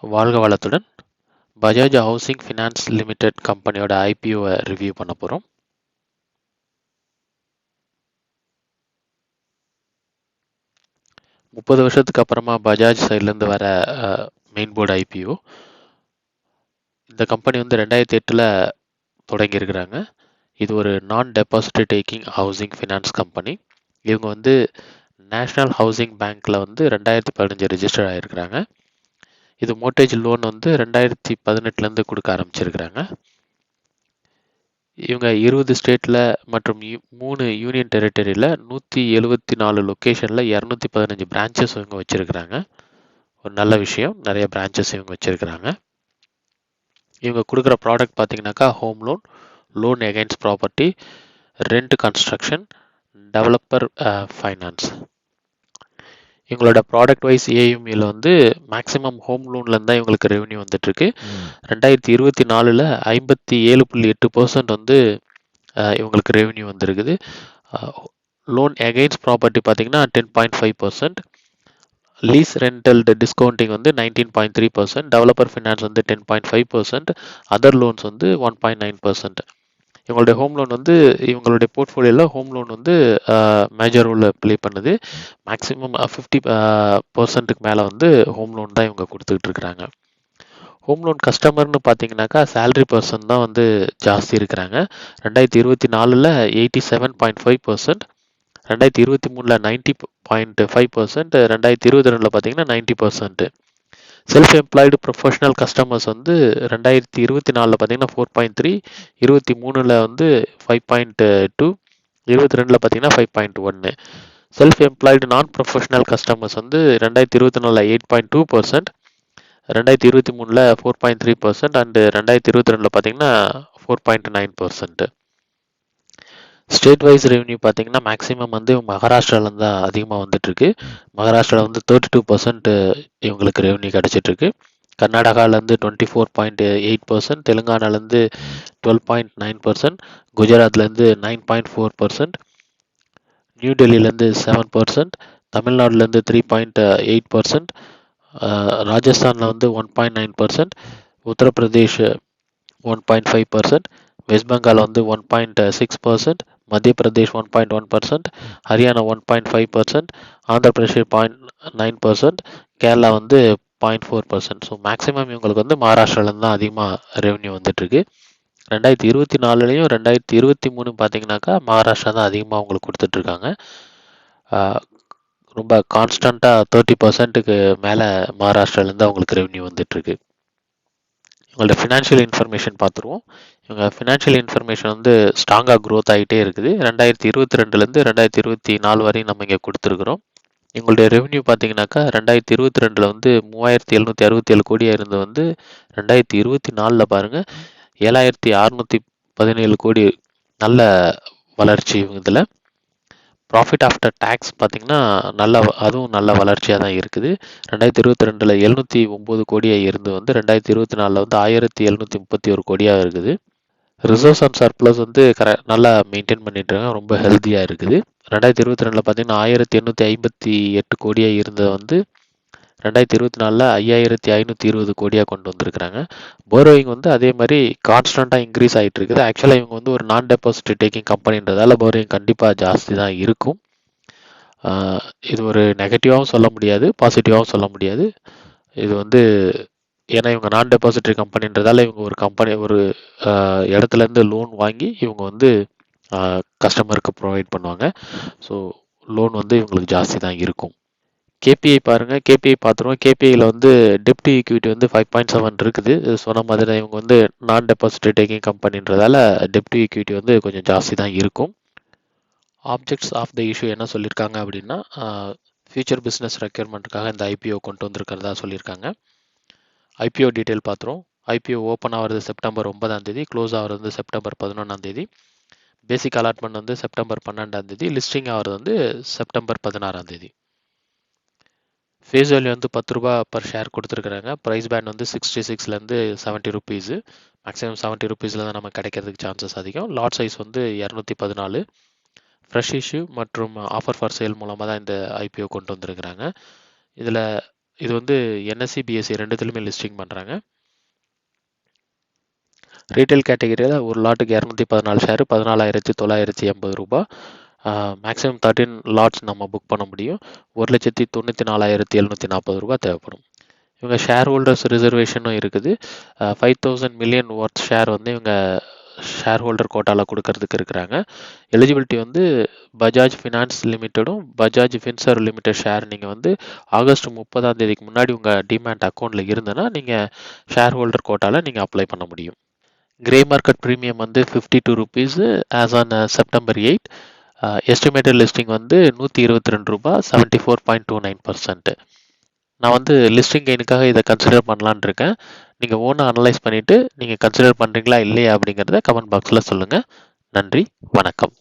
வாழ்க வளத்துடன். Bajaj housing finance limited கம்பெனியோட ஐபிஓவை ரிவ்யூ பண்ண போகிறோம். முப்பது வருஷத்துக்கு அப்புறமா பஜாஜ் சைட்லேருந்து வர மெயின் போர்டு ஐபிஓ. இந்த கம்பெனி வந்து 2008 தொடங்கியிருக்கிறாங்க. இது ஒரு நான் deposit taking housing finance company. இவங்க வந்து நேஷ்னல் ஹவுசிங் பேங்க்கில் வந்து 2015 ரெஜிஸ்டர் ஆகிருக்கிறாங்க. இது மோர்டேஜ் லோன் வந்து 2018 கொடுக்க ஆரம்பிச்சிருக்கிறாங்க. இவங்க 20 ஸ்டேட்டில் மற்றும் 3 யூனியன் டெரிட்டரியில் 174 லொக்கேஷனில் 215 பிரான்ச்சஸ் இவங்க வச்சுருக்கிறாங்க. ஒரு நல்ல விஷயம், நிறைய பிரான்ச்சஸ் இவங்க வச்சுருக்கிறாங்க. இவங்க கொடுக்குற ப்ராடக்ட் பார்த்தீங்கன்னாக்கா home loan, loan against property, rent construction, developer finance. இவங்களோட ப்ராடக்ட் வைஸ் ஏஎம்இல வந்து மேக்ஸிமம் ஹோம் லோன்லேருந்து தான் இவங்களுக்கு ரெவன்யூ வந்துட்டுருக்கு. 2024 57.8% வந்து இவங்களுக்கு ரெவன்யூ வந்திருக்குது. லோன் எகைன்ஸ்ட் ப்ராப்பர்ட்டி பார்த்தீங்கன்னா 10.5%, லீஸ் ரெண்டல் டிஸ்கவுண்டிங் வந்து 19.3%, டெவலப்பர் ஃபினான்ஸ் வந்து 10.5%, அதர் லோன்ஸ் வந்து 1.9%. இவங்களுடைய ஹோம் லோன் வந்து இவங்களுடைய போர்ட்ஃபோலியோவில் ஹோம் லோன் வந்து மேஜர் ரோல் ப்ளே பண்ணுது. மேக்ஸிமம் 50% மேலே வந்து ஹோம் லோன் தான் இவங்க கொடுத்துக்கிட்டு இருக்கிறாங்க. ஹோம் லோன் கஸ்டமர்னு பார்த்தீங்கன்னாக்கா சேலரி பர்சன் தான் வந்து ஜாஸ்தி இருக்கிறாங்க. 2024 87.5%, 2023 90.5%, 2022 பார்த்தீங்கன்னா 90%. செல்ஃப் எம்ப்ளாய்டு ப்ரொஃபஷனல் கஸ்டமர்ஸ் வந்து 2024 பார்த்தீங்கன்னா 4.3, 23 வந்து 5.2, 22 பார்த்தீங்கன்னா 5.1. செல்ஃப் எம்ப்ளாய்டு நான் ப்ரொஃபஷனல் கஸ்டமர்ஸ் வந்து 2024 8.2%, 2023 4.3% அண்ட் 2022 பார்த்தீங்கன்னா 4.9%. ஸ்டேட் வைஸ் ரெவன்யூ பார்த்தீங்கன்னா மேக்ஸிமம் வந்து மகாராஷ்டிராவிலேருந்து தான் அதிகமாக வந்துட்டுருக்கு. மகாராஷ்டிராவில் வந்து 32% இவங்களுக்கு ரெவன்யூ கிடச்சிட்ருக்கு. கர்நாடகாவிலேருந்து 24.8%, தெலுங்கானாலேருந்து 12.9%, குஜராத்லேருந்து 9.4%, நியூ டெல்லியிலேருந்து 7%, தமிழ்நாடுலேருந்து 3.8%, ராஜஸ்தானில் வந்து 1.9%, உத்தரப்பிரதேஷ் 1.5%, வெஸ்ட் பெங்கால் வந்து 1.6%, மத்திய பிரதேஷ் 1.1%, ஹரியானா 1.5%, ஆந்திர பிரதேஷ் 0.9%, கேரளா வந்து 0.4%. ஸோ மேக்ஸிமம் இவங்களுக்கு வந்து மகாராஷ்டிராவிலேருந்து தான் அதிகமாக ரெவன்யூ வந்துட்டுருக்கு. 2024 2023 பார்த்தீங்கன்னாக்கா மகாராஷ்டிரா தான் அதிகமாக அவங்களுக்கு கொடுத்துட்ருக்காங்க. ரொம்ப கான்ஸ்டண்ட்டாக 30%க்கு மேலே மகாராஷ்டிராவிலேருந்து அவங்களுக்கு ரெவன்யூ வந்துட்டுருக்கு. இவங்களோட ஃபினான்ஷியல் இன்ஃபர்மேஷன் பார்த்துருவோம். இவங்க ஃபினான்ஷியல் இன்ஃபர்மேஷன் வந்து ஸ்ட்ராங்காக க்ரோத் ஆகிட்டே இருக்குது. 2022 2024 வரையும் நம்ம இங்கே கொடுத்துருக்குறோம். எங்களுடைய ரெவன்யூ பார்த்தீங்கன்னாக்கா 2022 வந்து 3767 கோடியாக இருந்து வந்து 2024 பாருங்கள் 7617 கோடி. நல்ல வளர்ச்சி இதில். ப்ராஃபிட் ஆஃப்டர் டேக்ஸ் பார்த்தீங்கன்னா அதுவும் நல்ல வளர்ச்சியாக தான் இருக்குது. 2022 709 கோடியாக இருந்து வந்து 2024 வந்து 1731 கோடியாக இருக்குது. ரிசர்வ்ஸ் அண்ட் சர்ப்ளஸ் வந்து நல்லா மெயின்டைன் பண்ணிட்டு இருக்காங்க, ரொம்ப ஹெல்த்தியாக இருக்குது. 2022 பார்த்தீங்கன்னா 1858 கோடியாக இருந்தது வந்து 2024 5520 கோடியாக கொண்டு வந்திருக்கிறாங்க. போரோயிங் வந்து அதே மாதிரி கான்ஸ்டண்ட்டாக இன்க்ரீஸ் ஆகிட்டு இருக்குது. ஆக்சுவலாக இவங்க வந்து ஒரு நான் டெபாசிட் டேக்கிங் கம்பெனின்றதால போரோயிங் கண்டிப்பாக ஜாஸ்தி தான் இருக்கும். இது ஒரு நெகட்டிவாகவும் சொல்ல முடியாது, பாசிட்டிவாகவும் சொல்ல முடியாது. இது வந்து ஏன்னா இவங்க நான் டெபாசிட்டரி கம்பெனின்றதால இவங்க ஒரு இடத்துலேருந்து லோன் வாங்கி இவங்க வந்து கஸ்டமருக்கு ப்ரொவைட் பண்ணுவாங்க. ஸோ லோன் வந்து இவங்களுக்கு ஜாஸ்தி தான் இருக்கும். கேபிஐ பாருங்கள், கேபிஐ பார்த்துருவோம். கேபிஐயில் வந்து டெப்ட் ஈக்விட்டி வந்து 5.7 இருக்குது. சொன்ன மாதிரி தான் இவங்க வந்து நான் டெபாசிட்டரி டேக்கிங் கம்பெனின்றதால டெப்ட் ஈக்விட்டி வந்து கொஞ்சம் ஜாஸ்தி தான் இருக்கும். ஆப்ஜெக்ட்ஸ் ஆஃப் த இஷ்யூ என்ன சொல்லியிருக்காங்க அப்படின்னா, ஃபியூச்சர் பிஸ்னஸ் ரெக்யர்மெண்ட்டுக்காக இந்த ஐபிஓ கொண்டு வந்திருக்கிறதா சொல்லியிருக்காங்க. ஐபிஓ டீட்டெயில் பார்த்துருவோம். ஐபிஓ ஓப்பன் ஆகிறது செப்டம்பர் 9 க்ளோஸ் ஆகிறது வந்து செப்டம்பர் 11. பேசிக் அலாட்மெண்ட் வந்து செப்டம்பர் 12. லிஸ்டிங் ஆகிறது வந்து செப்டம்பர் 16. ஃபேஸ் வேல்யூ வந்து 10 ரூபா பர் ஷேர் கொடுத்துருக்குறாங்க. ப்ரைஸ் பேண்ட் வந்து 66 70 ருபீஸு. மேக்ஸிமம் 70 ருபீஸில் தான் நம்ம கிடைக்கிறதுக்கு சான்சஸ் அதிகம். லாட் சைஸ் வந்து 214. ஃப்ரெஷ் இஷ்யூ மற்றும் ஆஃபர் ஃபார் சேல் மூலமாக தான் இந்த ஐபிஓ கொண்டு வந்திருக்கிறாங்க. இதில் இது வந்து என்எஸ்சி பிஎஸ்சி ரெண்டுத்துலையுமே லிஸ்டிங் பண்ணுறாங்க. ரீட்டைல் கேட்டகரியில் ஒரு லாட்டுக்கு 214 ஷேரு 14,980 ரூபா. மேக்ஸிமம் 13 லாட்ஸ் நம்ம புக் பண்ண முடியும். 1,94,740 ரூபா தேவைப்படும். இவங்க ஷேர் ஹோல்டர்ஸ் ரிசர்வேஷனும் இருக்குது. 5,000 மில்லியன் ஒர்த் ஷேர் வந்து இவங்க ஷேர் ஹோல்டர் கோட்டாவில் கொடுக்கறதுக்கு இருக்கிறாங்க. எலிஜிபிலிட்டி வந்து பஜாஜ் ஃபினான்ஸ் லிமிட்டடும் பஜாஜ் ஃபின்சர்வ் லிமிடெட் ஷேர் நீங்கள் வந்து ஆகஸ்ட் 30 முன்னாடி உங்கள் டிமேட் அக்கௌண்ட்டில் இருந்ததுன்னா நீங்கள் ஷேர் ஹோல்டர் கோட்டாவில் நீங்கள் அப்ளை பண்ண முடியும். கிரே மார்க்கெட் ப்ரீமியம் வந்து 52 rupees as on September 8. Estimated listing வந்து 122 ரூபா 74.29%. நான் வந்து லிஸ்டிங் கெயினுக்காக இதை கன்சிடர் பண்ணலான்னு இருக்கேன். நீங்கள் ஓனாக அனலைஸ் பண்ணிவிட்டு நீங்கள் கன்சிடர் பண்ணுறீங்களா இல்லையா அப்படிங்கிறத கமெண்ட் பாக்ஸில் சொல்லுங்கள். நன்றி, வணக்கம்.